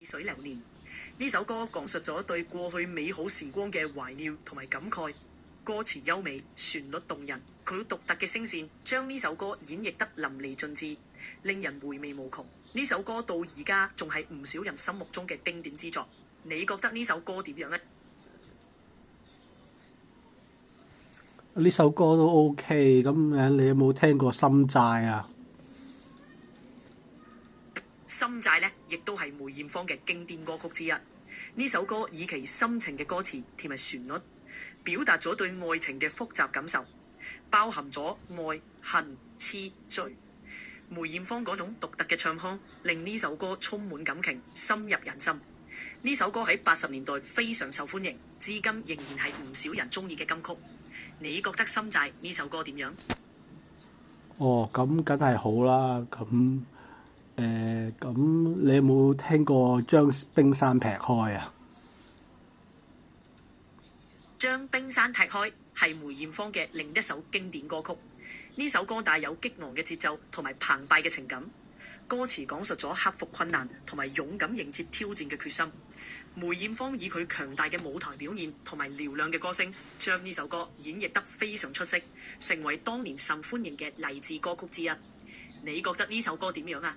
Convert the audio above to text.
水流年。呢首歌講述咗對過去美好時光嘅懷念同埋感慨，歌詞優美，旋律動人，佢獨特嘅聲線將呢首歌演繹得淋漓盡致，令人回味無窮。呢首歌到而家仲係唔少人心目中嘅經典之作。你覺得呢首歌點樣呢？呢首歌都 OK，咁你有冇聽過《心債》啊？心債呢，亦都係梅艷芳嘅經典歌曲之一。呢首歌以其深情嘅歌詞甜蜜旋律，表達咗對愛情嘅複雜感受，包含咗愛、恨、痴、醉。梅艷芳嗰種獨特嘅唱腔，令呢首歌充滿感情，深入人心。呢首歌喺80年代非常受歡迎，至今仍然係唔少人中意嘅金曲。你覺得《心債》呢首歌點樣？哦，咁梗係好啦。咁你有冇聽過將冰山劈開啊？將冰山劈開係梅艷芳嘅另一首經典歌曲。呢首歌帶有激昂嘅節奏同埋澎湃嘅情感，歌詞講述咗克服困難同埋勇敢迎接挑戰嘅決心。梅艷芳以佢強大嘅舞台表現同埋嘹亮嘅歌聲，將呢首歌演繹得非常出色，成為當年受歡迎嘅勵志歌曲之一。你覺得呢首歌點樣啊？